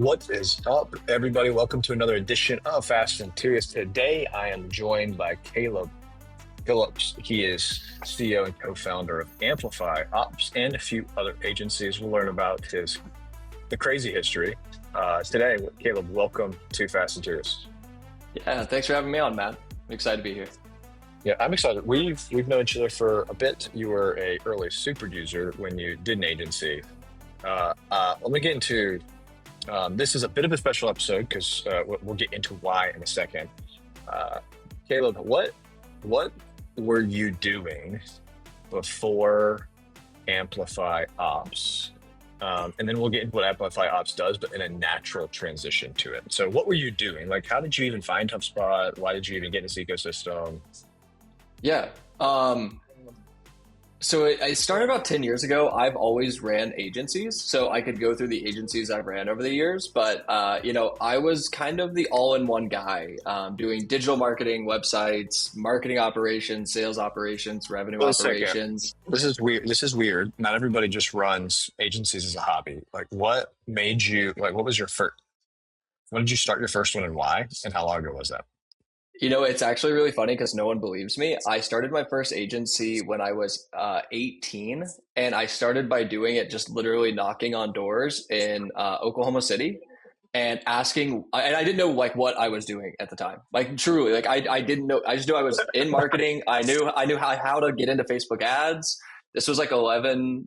What is up, everybody? Welcome to another edition of Fast and Curious. Today, I am joined by Caleb Phillips. He is CEO and co-founder of AmplifyOps and a few other agencies. We'll learn about the crazy history today. Caleb, welcome to Fast and Curious. Yeah, thanks for having me on, Matt. I'm excited to be here. Yeah, I'm excited. We've known each other for a bit. You were a early super user when you did an agency. Let me get into. This is a bit of a special episode because we'll get into why in a second. Caleb, what were you doing before AmplifyOps? And then we'll get into what AmplifyOps does, but in a natural transition to it. So what were you doing? Like, how did you even find HubSpot? Why did you even get in this ecosystem? Yeah. So I started about 10 years ago. I've always ran agencies, so I could go through the agencies I've ran over the years. But, I was kind of the all-in-one guy, doing digital marketing, websites, marketing operations, sales operations, revenue operations. This is weird. Not everybody just runs agencies as a hobby. Like, what made you, what was your first, when did you start your first one and why? And how long ago was that? It's actually really funny because no one believes me. I started my first agency when I was 18, and I started by doing it just literally knocking on doors in Oklahoma City and asking. And I didn't know what I was doing at the time. Like truly, I didn't know. I just knew I was in marketing. I knew how to get into Facebook ads. This was like 12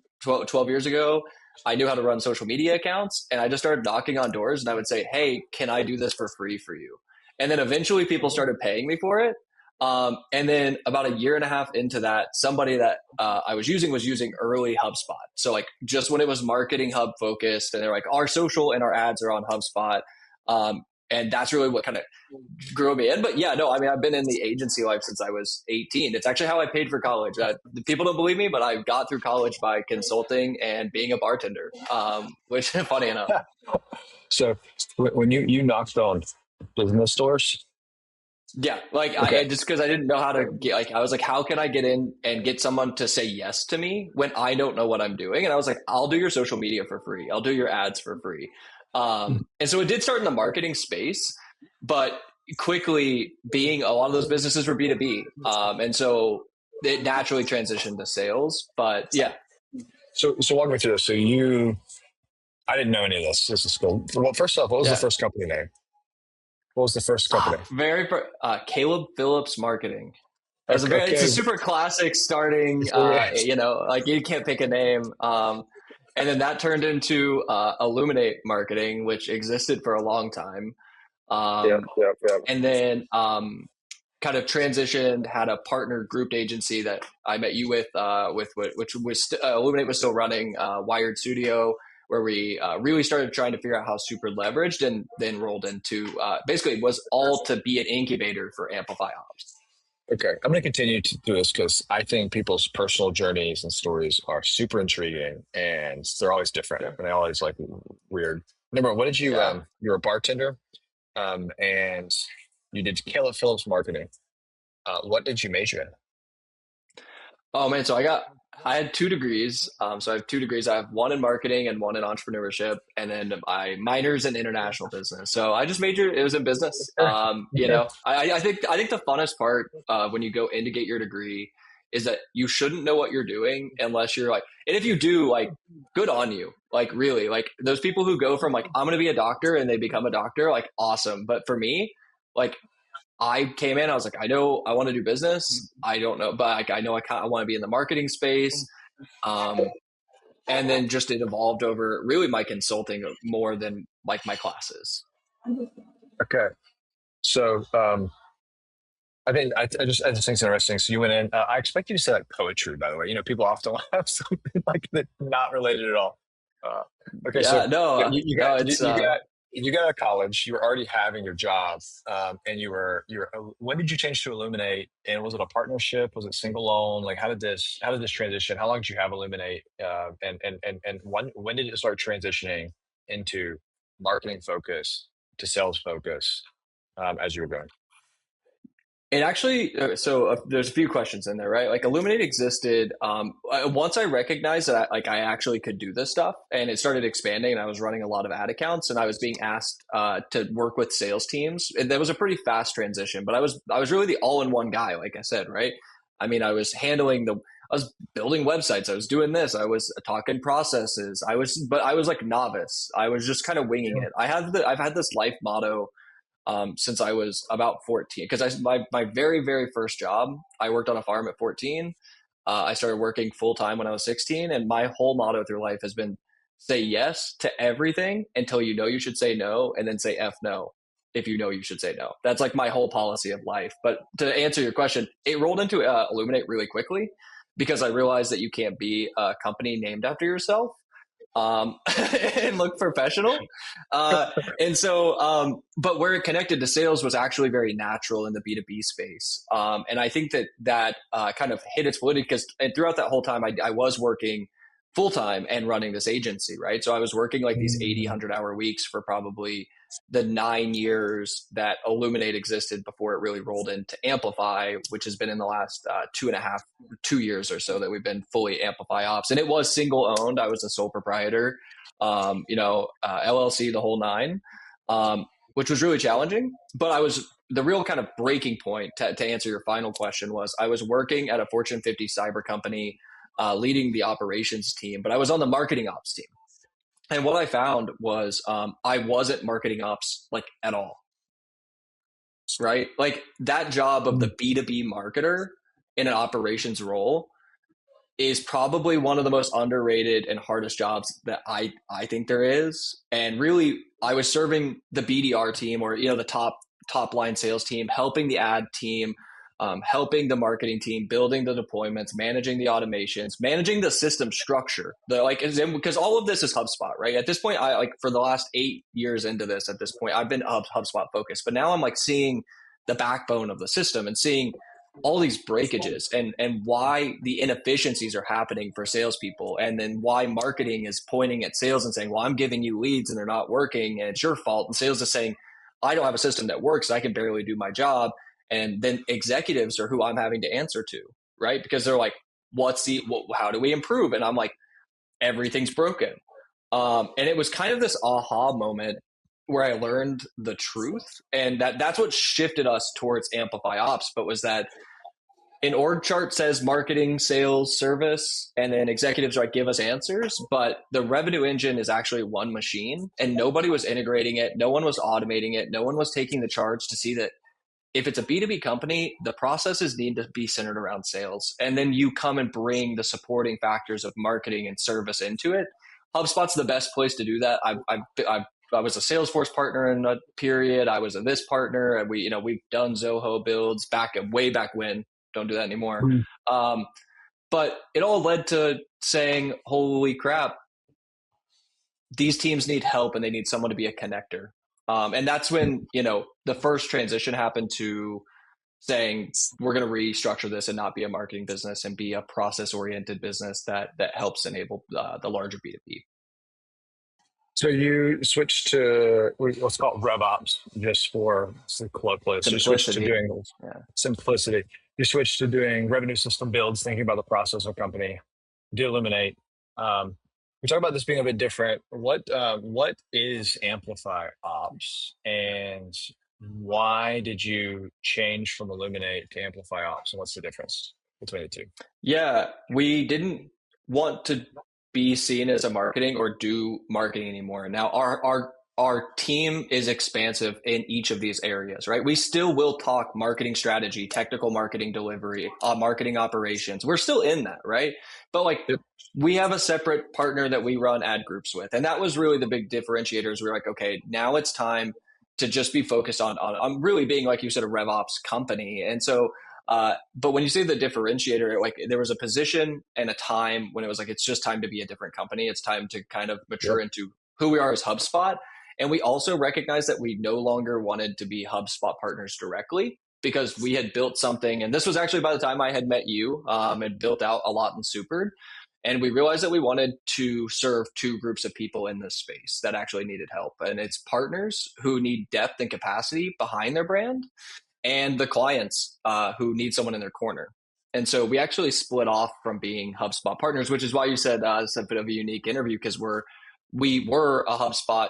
years ago. I knew how to run social media accounts, and I just started knocking on doors, and I would say, "Hey, can I do this for free for you?" And then eventually people started paying me for it. And then about a year and a half into that, somebody that I was using early HubSpot. So like just when it was Marketing Hub focused, and they're like, our social and our ads are on HubSpot. And that's really what kind of grew me in. But yeah, no, I mean, I've been in the agency life since I was 18. It's actually how I paid for college. People don't believe me, but I got through college by consulting and being a bartender, which funny enough. So when you knocked on business stores? Yeah, Okay. I just because I didn't know how to get, I was like, how can I get in and get someone to say yes to me when I don't know what I'm doing? And I was like, I'll do your social media for free. I'll do your ads for free. And so it did start in the marketing space, but quickly being a lot of those businesses were B2B. And so it naturally transitioned to sales, but yeah. So walk me through this. I didn't know any of this. This is cool. Well, first off, what was the first company name? What was the first company? Caleb Phillips Marketing. It's a super classic starting, you can't pick a name. And then that turned into Illuminate Marketing, which existed for a long time. And then kind of transitioned, had a partner grouped agency that I met you with which was Illuminate was still running Wired Studio, where we really started trying to figure out how super leveraged, and then rolled into basically was all to be an incubator for AmplifyOps. Okay, I'm going to continue to do this because I think people's personal journeys and stories are super intriguing, and they're always different, and they're always like weird. Remember, what did you? You're a bartender, and you did Caleb Phillips Marketing. What did you major in? Oh man, so I had 2 degrees. So I have 2 degrees. I have one in marketing and one in entrepreneurship, and then my minors in international business. So I just majored. It was in business. I think the funnest part when you go in to get your degree is that you shouldn't know what you're doing unless you're like, and if you do, like, good on you. Like really, like those people who go from like, I'm going to be a doctor and they become a doctor, like awesome. But for me, like, I came in, I was like, I know I want to do business. I don't know, but like, I know I want to be in the marketing space. And then just it evolved over really my consulting more than like my classes. Okay. So I think I just think it's interesting. So you went in. I expect you to say like poetry, by the way. People often have something like that not related at all. Okay, yeah, so no, you got out of college. You were already having your job, and you were. When did you change to Illuminate? And was it a partnership? Was it single loan? Like, how did this transition? How long did you have Illuminate? And when did it start transitioning into marketing focus to sales focus as you were going? It actually, there's a few questions in there, right? Like Illuminate existed. Once I recognized that I actually could do this stuff, and it started expanding, and I was running a lot of ad accounts, and I was being asked to work with sales teams. And that was a pretty fast transition, but I was really the all in one guy, like I said, right? I mean, I was building websites, I was doing this, I was talking processes, but I was like novice. I was just kind of winging it. I've had this life motto since I was about 14. Because my very, very first job, I worked on a farm at 14. I started working full time when I was 16. And my whole motto through life has been say yes to everything until you know you should say no, and then say F no if you know you should say no. That's like my whole policy of life. But to answer your question, it rolled into Illuminate really quickly because I realized that you can't be a company named after yourself and look professional. But where it connected to sales was actually very natural in the B2B space. And I think that kind of hit its validity because throughout that whole time, I was working full time and running this agency, right? So I was working like these 80, 100-hour weeks for probably the 9 years that Illuminate existed before it really rolled into Amplify, which has been in the last 2 years or so that we've been fully AmplifyOps. And it was single owned. I was a sole proprietor, LLC, the whole nine, which was really challenging. But the real kind of breaking point to answer your final question was I was working at a Fortune 50 cyber company, leading the operations team, but I was on the marketing ops team. And what I found was I wasn't marketing ops like at all, right? Like that job of the B2B marketer in an operations role is probably one of the most underrated and hardest jobs that I think there is. And really, I was serving the BDR team, or the top line sales team, helping the ad team, helping the marketing team, building the deployments, managing the automations, managing the system structure. Because all of this is HubSpot, right? At this point, for the last 8 years into this, at this point, I've been HubSpot focused, but now I'm like seeing the backbone of the system and seeing all these breakages and why the inefficiencies are happening for salespeople, and then why marketing is pointing at sales and saying, well, I'm giving you leads and they're not working and it's your fault. And sales is saying, I don't have a system that works. I can barely do my job. And then executives are who I'm having to answer to, right? Because they're like, how do we improve? And I'm like, everything's broken. And it was kind of this aha moment where I learned the truth. And that's what shifted us towards AmplifyOps, but was that an org chart says marketing, sales, service, and then executives are like, give us answers. But the revenue engine is actually one machine, and nobody was integrating it. No one was automating it. No one was taking the charge to see that if it's a B2B company, the processes need to be centered around sales. And then you come and bring the supporting factors of marketing and service into it. HubSpot's the best place to do that. I was a Salesforce partner in a period. I was a this partner, and we've done Zoho builds way back when. Don't do that anymore. But it all led to saying, holy crap, these teams need help and they need someone to be a connector. And that's when, the first transition happened to saying, we're going to restructure this and not be a marketing business and be a process-oriented business that helps enable the larger B2B. So you switched to what's called RevOps, just for the colloquialism. You switched to doing simplicity. You switched to doing revenue system builds, thinking about the process of company. Do Illuminate. We talk about this being a bit different. What is AmplifyOps, and why did you change from Illuminate to AmplifyOps, and what's the difference between the two? Yeah, we didn't want to be seen as a marketing or do marketing anymore. Now our team is expansive in each of these areas, right? We still will talk marketing strategy, technical marketing delivery, marketing operations. We're still in that, right? But we have a separate partner that we run ad groups with. And that was really the big differentiators. We're like, okay, now it's time to just be focused on really being, like you said, a RevOps company. And so but when you say the differentiator, like there was a position and a time when it was like, it's just time to be a different company. It's time to kind of mature into who we are as HubSpot. And we also recognized that we no longer wanted to be HubSpot partners directly, because we had built something. And this was actually by the time I had met you, and built out a lot in Supered. And we realized that we wanted to serve two groups of people in this space that actually needed help. And it's partners who need depth and capacity behind their brand, and the clients who need someone in their corner. And so we actually split off from being HubSpot partners, which is why you said it's a bit of a unique interview, because we were a HubSpot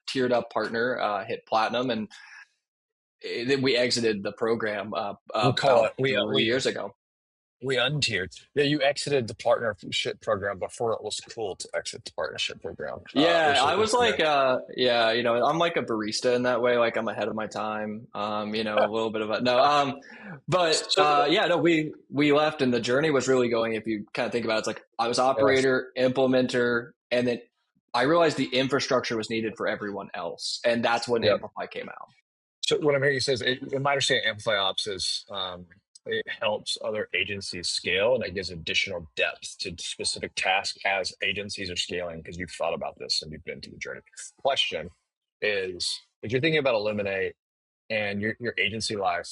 tiered up partner, hit platinum, and then we exited the program We call about it we 3 years ago. we untiered. Yeah, you exited the partnership program before it was cool to exit the partnership program, Yeah, which I was is like, yeah, I'm like a barista in that way. Like I'm ahead of my time. A little bit of a no. But so. yeah, no, we left, and the journey was really going. If you kind of think about it, it's like I was Yes. operator, implementer, and then I realized the infrastructure was needed for everyone else, and that's when Yep. Amplify came out. So what I'm hearing you say is, in my understanding, AmplifyOps is it helps other agencies scale, and it gives additional depth to specific tasks as agencies are scaling. Because you've thought about this and you've been through the journey. Question is, if you're thinking about Illuminate and your agency life,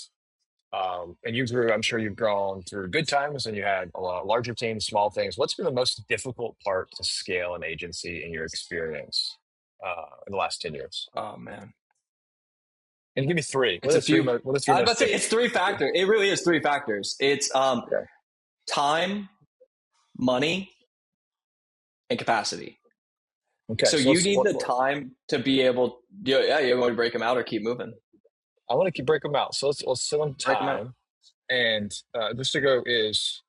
and you grew, I'm sure you've grown through good times, and you had a lot larger teams, small things. What's been the most difficult part to scale an agency in your experience in the last 10 years? Oh man, And give me three. it's a few. What are three I was about most to say it's difficult? three factors. It really is three factors. It's Okay. time, money, and capacity. Okay. So So you let's. need the time to be able. Yeah, you want to break them out or keep moving? I want to keep break them out. So let's sit on Break them out. time. And just to go is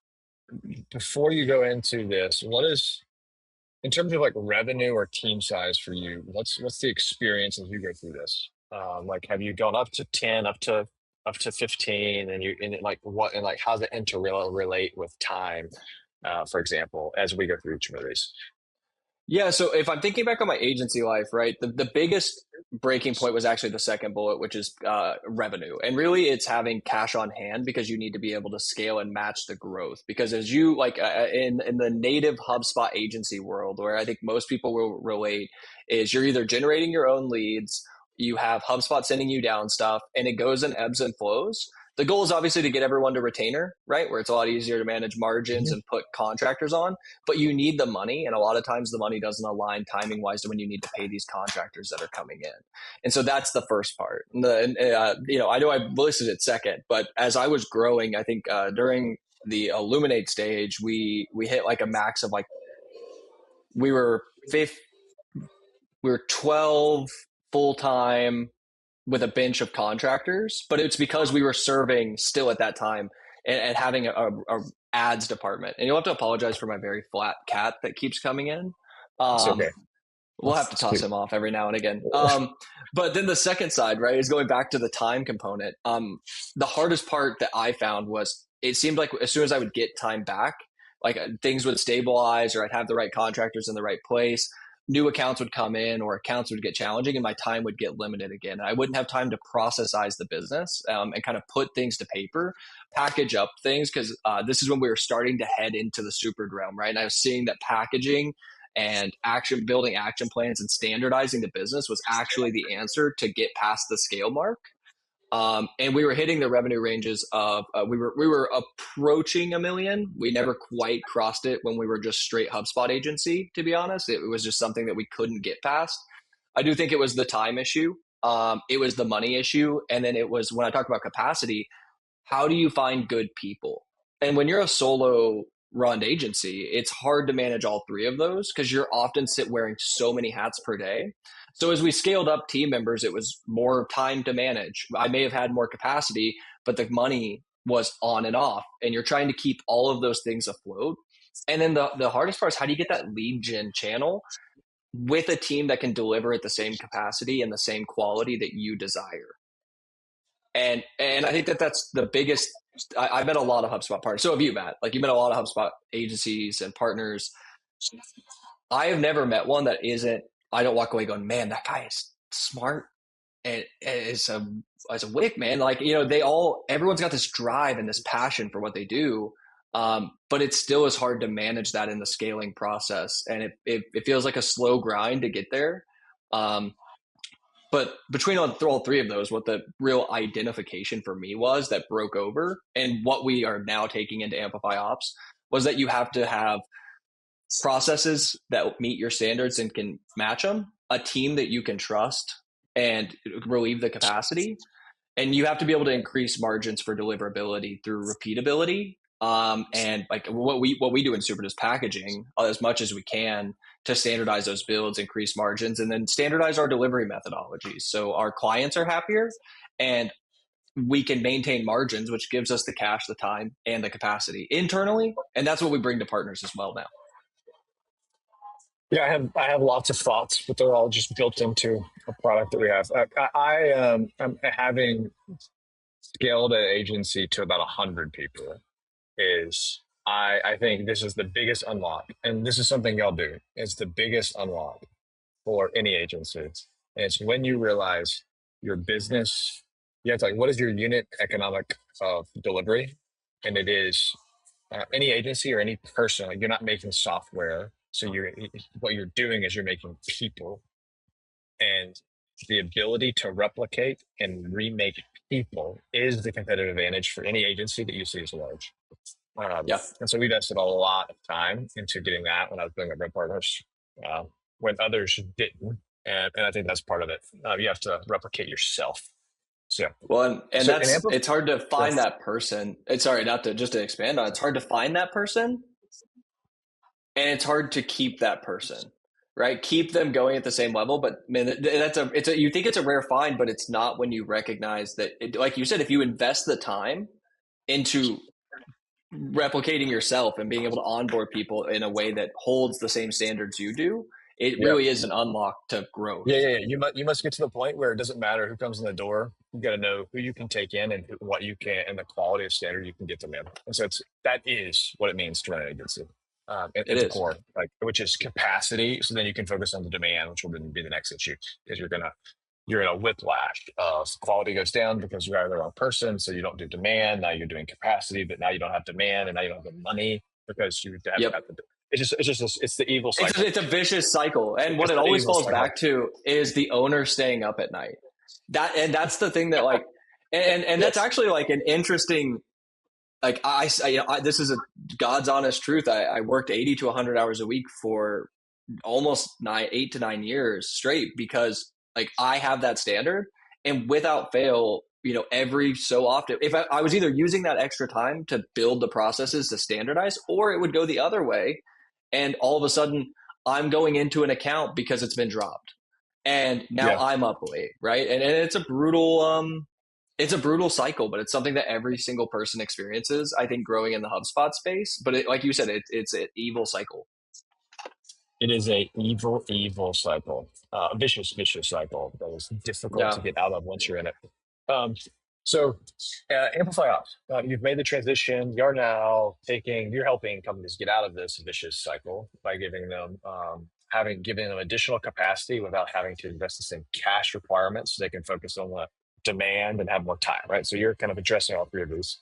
before you go into this, what is in terms of like revenue or team size for you? What's the experience as you go through this? Like, have you gone up to 10, up to 15, and like what and like how does it interrelate with time, for example, as we go through each of these? Yeah. So if I'm thinking back on my agency life, right, the biggest breaking point was actually the second bullet, which is revenue. And really, it's having cash on hand because you need to be able to scale and match the growth. Because as you like in the native HubSpot agency world, where I think most people will relate, is you're either generating your own leads, you have HubSpot sending you down stuff, and it goes in ebbs and flows. The goal is obviously to get everyone to retainer, right? Where it's a lot easier to manage margins Mhm. and put contractors on, but you need the money. And a lot of times the money doesn't align timing wise to when you need to pay these contractors that are coming in. And so that's the first part. I know I listed it second, but as I was growing, I think during the Illuminate stage, we hit like a max of like, we were fifth, we were 12 full time with a bench of contractors, but it's because we were serving still at that time and having a ads department. And you'll have to apologize for my very flat cat that keeps coming in. It's Um, okay. we'll have to It's toss cute. him off every now and again. But then the second side, right, is going back to the time component. The hardest part that I found was it seemed like as soon as I would get time back, like things would stabilize or I'd have the right contractors in the right place. New accounts would come in or accounts would get challenging and my time would get limited again. I wouldn't have time to processize the business and kind of put things to paper, package up things because this is when we were starting to head into the super realm, right? And I was seeing that packaging and action building action plans and standardizing the business was actually the answer to get past the scale mark. And we were hitting the revenue ranges of we were approaching a million. We never quite crossed it when we were just straight HubSpot agency. To be honest, it was just something that we couldn't get past. I do think it was the time issue. It was the money issue, and then it was when I talk about capacity. How do you find good people? And when you're a solo run agency, it's hard to manage all three of those because you're often sit wearing so many hats per day. So as we scaled up team members, it was more time to manage. I may have had more capacity, but the money was on and off. And you're trying to keep all of those things afloat. And then the hardest part is how do you get that lead gen channel with a team that can deliver at the same capacity and the same quality that you desire? And I think that that's the biggest. I met a lot of HubSpot partners. So have you, Matt? Like you met a lot of HubSpot agencies and partners. I have never met one that isn't. I don't walk away going, man, that guy is smart and is a wick, man. Like everyone's got this drive and this passion for what they do. But it still is hard to manage that in the scaling process, and it feels like a slow grind to get there. But between all three of those, what the real identification for me was that broke over and what we are now taking into AmplifyOps was that you have to have processes that meet your standards and can match them, a team that you can trust and relieve the capacity, And you have to be able to increase margins for deliverability through repeatability. And like what we do in Super is packaging as much as we can to standardize those builds, increase margins, and then standardize our delivery methodologies. So our clients are happier and we can maintain margins, which gives us the cash, the time, and the capacity internally. And that's what we bring to partners as well now. Yeah, I have lots of thoughts, but they're all just built into a product that we have. I'm having scaled an agency to about 100 people. I think this is the biggest unlock, and this is something y'all do. It's the biggest unlock for any agency. And it's when you realize your business, you have to like, what is your unit economic of delivery? And it is any agency or any person, like you're not making software. So what you're doing is you're making people, and the ability to replicate and remake people is the competitive advantage for any agency that you see as large. Yeah. And so we invested a lot of time into getting that when I was building up Red Partners, uh, when others didn't. And I think that's part of it. You have to replicate yourself. So, Well, and so in that's, Amplify, it's hard to find that person. It's sorry, not to, just to expand on it, it's hard to find that person and it's hard to keep that person, right? Keep them going at the same level. But man, you think it's a rare find, but it's not when you recognize that, like you said, if you invest the time into replicating yourself and being able to onboard people in a way that holds the same standards you do, it yeah. really is an unlock to growth. Yeah. You must get to the point where it doesn't matter who comes in the door. You got to know who you can take in and what you can, and the quality of standard you can get them in. And so that is what it means to run an agency. It At the is. core, like, which is capacity. So then you can focus on the demand, which will then be the next issue, is you're in a whiplash of quality goes down because you hire the wrong person. So you don't do demand. Now you're doing capacity, but now you don't have demand, and now you don't have the money because you haven't Yep. got the. It's the evil It's cycle. it's a vicious cycle, and what It's it the always evil falls cycle. back to is the owner staying up at night. That's the thing that like, and that's Yes. actually like an interesting, like this is a God's honest truth. I worked 80 to 100 hours a week for almost 8 to 9 years straight because like I have that standard, and without fail, every so often, if I was either using that extra time to build the processes to standardize, or it would go the other way, and all of a sudden I'm going into an account because it's been dropped, and now Yeah. I'm up late, right? And it's a brutal cycle, but it's something that every single person experiences. I think growing in the HubSpot space, but like you said, it's an evil cycle. It is a evil cycle, vicious cycle that is difficult to Yeah. get out of once you're in it. Um, so, AmplifyOps, you've made the transition. You're helping companies get out of this vicious cycle by giving them, giving them additional capacity without having to invest the same cash requirements, so they can focus on the demand and have more time, right? So you're kind of addressing all three of these.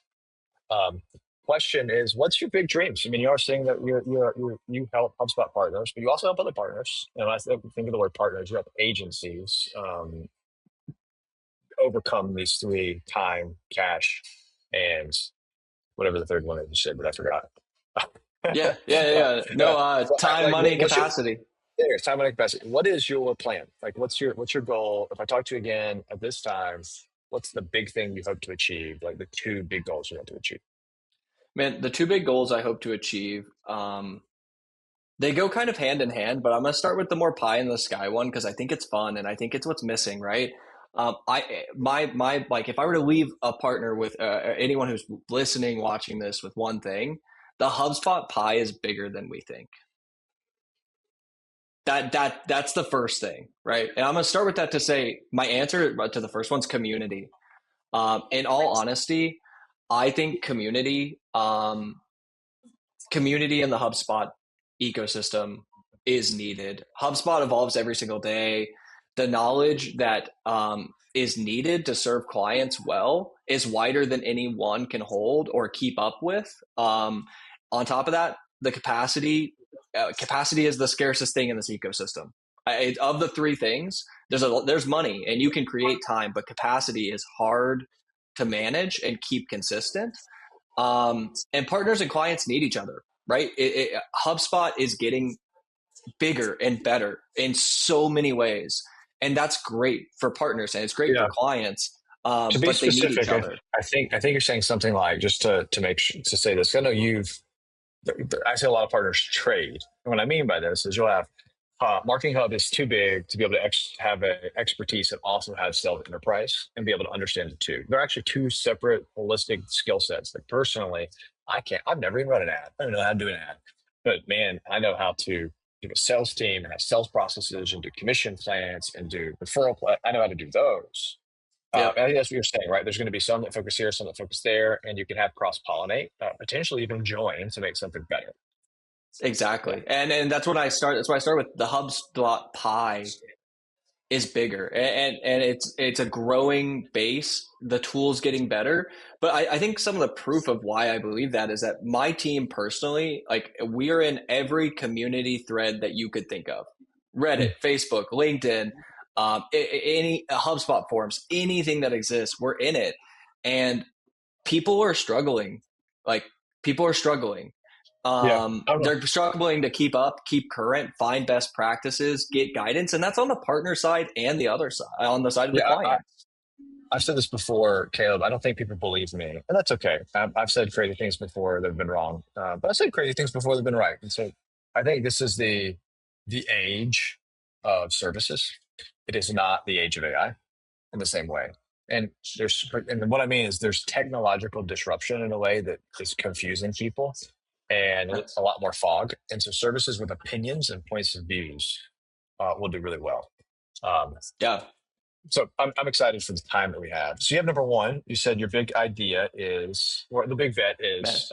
Um, Question is, what's your big dreams? I mean, you are saying that you help HubSpot partners, but you also help other partners. And when I think of the word partners, you help agencies overcome these three: time, cash, and whatever the third one is you said, but I forgot. Yeah. No, time, Like, money, what's your capacity. time, money, capacity? What is your plan? Like, what's your goal? If I talk to you again at this time, what's the big thing you hope to achieve? Like the two big goals you want to achieve? Man, the two big goals I hope to achieve, they go kind of hand in hand, but I'm going to start with the more pie in the sky one because I think it's fun and I think it's what's missing, right? Like if I were to leave a partner with anyone who's listening, watching this with one thing, the HubSpot pie is bigger than we think. That's the first thing, right? And I'm going to start with that to say my answer to the first one's community. In all honesty, I think community in the HubSpot ecosystem is needed. HubSpot evolves every single day. The knowledge that is needed to serve clients well is wider than anyone can hold or keep up with. On top of that, the capacity is the scarcest thing in this ecosystem. Of the three things, there's money and you can create time, but capacity is hard to manage and keep consistent. And partners and clients need each other, right? HubSpot is getting bigger and better in so many ways, and that's great for partners and it's great for Yeah. clients. To be but they need each specific, other. I think you're saying something like, just to make sure, to say this. I know I see a lot of partners trade. And what I mean by this is you'll have Marketing Hub is too big to be able to have an expertise that also has sales enterprise and be able to understand the two. They're actually two separate holistic skill sets. Like personally, I've never even run an ad. I don't know how to do an ad, but man, I know how to do a sales team and have sales processes and do commission plans and do referral. I know how to do those. Yep. I think that's what you're saying, right? There's going to be some that focus here, some that focus there, and you can have cross pollinate, potentially even join to make something better. Yeah. Exactly. And that's when I start. That's why I start with the HubSpot pie is bigger, and it's a growing base. The tool's getting better, but I think some of the proof of why I believe that is that my team personally, like we are in every community thread that you could think of: Reddit, Facebook, LinkedIn, any HubSpot forums, anything that exists, we're in it, and people are struggling. Like people are struggling. Yeah. I don't know. They're struggling to keep up, keep current, find best practices, get guidance, and that's on the partner side and the other side, on the side of the Yeah. client. I've said this before, Caleb. I don't think people believe me, and that's okay. I've said crazy things before that have been wrong, but I've said crazy things before that have been right. And so I think this is the age of services. It is not the age of AI in the same way. And what I mean is there's technological disruption in a way that is confusing people and a lot more fog. And so services with opinions and points of views will do really well. Um, Yeah, so I'm excited for the time that we have. So you have number one. You said your big idea is, or the big bet man. is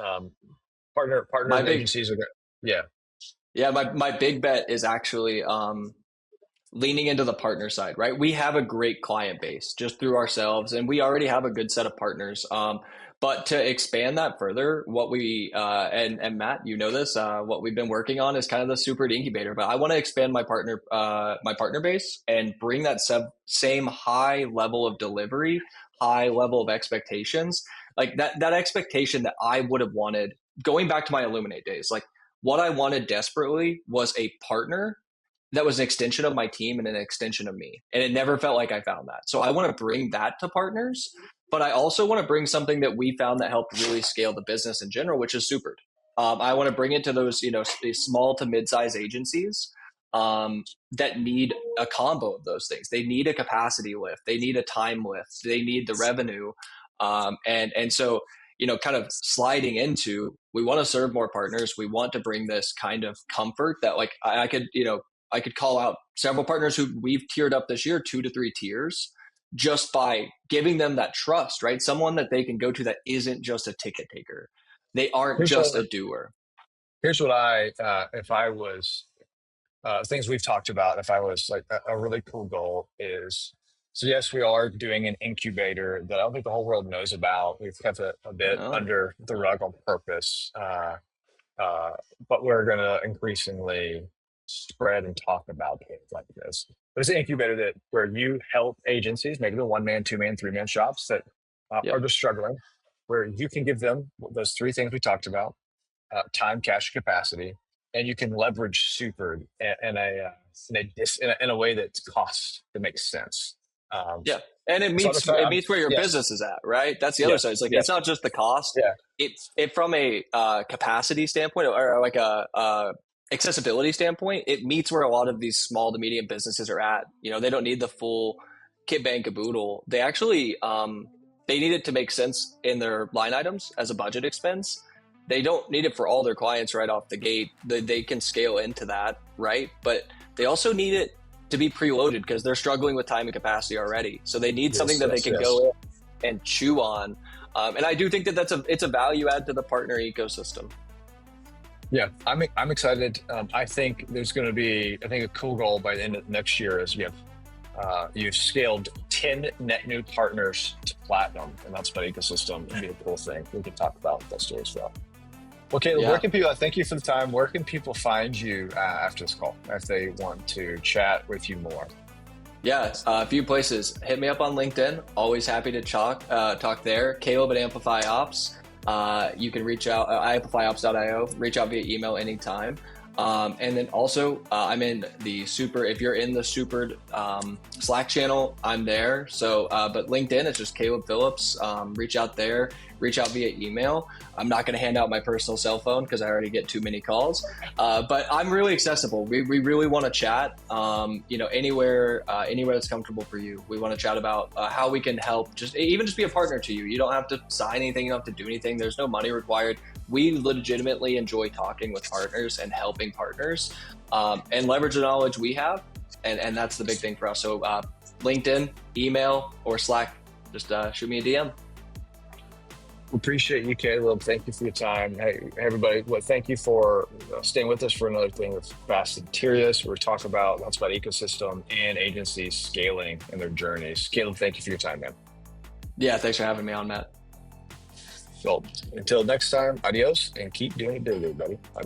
partner My and big, agencies are good. Yeah. yeah, my big bet is actually leaning into the partner side, right? We have a great client base just through ourselves, and we already have a good set of partners. But to expand that further, what we and Matt, you know this, what we've been working on is kind of the super incubator. But I want to expand my partner base and bring that same high level of delivery, high level of expectations, like that expectation that I would have wanted going back to my Illuminate days. Like what I wanted desperately was a partner that was an extension of my team and an extension of me. And it never felt like I found that. So I want to bring that to partners, but I also want to bring something that we found that helped really scale the business in general, which is Supered. I want to bring it to those, these small to mid-size agencies that need a combo of those things. They need a capacity lift. They need a time lift. They need the revenue. And so, kind of sliding into, we want to serve more partners. We want to bring this kind of comfort that like I could call out several partners who we've tiered up this year, 2 to 3 tiers, just by giving them that trust, right? Someone that they can go to that isn't just a ticket taker. They aren't Here's just what a doer. here's what if I was things we've talked about. If I was like a really cool goal is, so yes, we are doing an incubator that I don't think the whole world knows about. We've kept it a bit No. under the rug on purpose, but we're going to increasingly spread and talk about things like this. But it's an incubator where you help agencies, maybe the 1-man, 2-man, 3-man shops that are Yep. just struggling, where you can give them those 3 things we talked about: time, cash, capacity, and you can leverage Super in a way that's cost that makes sense. Um, Yeah. And it so meets it meets where your yeah, business is at, right? That's the other side. yes, It's like it's yes, not just the cost. yeah, It from a capacity standpoint or like a accessibility standpoint, it meets where a lot of these small to medium businesses are at. They don't need the full kit bang caboodle. They actually they need it to make sense in their line items as a budget expense. They don't need it for all their clients right off the gate. They can scale into that, right? But they also need it to be preloaded because they're struggling with time and capacity already. So they need something yes, that they yes, can yes. go in and chew on. And I do think that it's a value add to the partner ecosystem. Yeah, I'm excited. I think there's going to be, I think a cool goal by the end of next year is you've scaled 10 net new partners to Platinum, and that's my ecosystem. It'd be a cool thing. We can talk about that story as well. Well, Caleb, Yeah. where can people, thank you for the time. Where can people find you after this call if they want to chat with you more? Yeah, a few places. Hit me up on LinkedIn. Always happy to talk there. Caleb at AmplifyOps. You can reach out, amplifyops.io. Reach out via email anytime. And then also, I'm in the super, if you're in the super Slack channel, I'm there. So, but LinkedIn, it's just Caleb Phillips. Reach out there, reach out via email. I'm not going to hand out my personal cell phone because I already get too many calls. But I'm really accessible. We really want to chat, anywhere that's comfortable for you. We want to chat about how we can help, just be a partner to you. You don't have to sign anything. You don't have to do anything. There's no money required. We legitimately enjoy talking with partners and helping partners and leverage the knowledge we have. And that's the big thing for us. So LinkedIn, email, or Slack, just shoot me a DM. Appreciate you, Caleb. Thank you for your time. Hey, everybody, thank you for staying with us for another thing that's Fast and Curious. We're talking about HubSpot ecosystem and agencies scaling and their journeys. Caleb, thank you for your time, man. Yeah, thanks for having me on, Matt. So until next time, adios, and keep doing it big, everybody. Bye.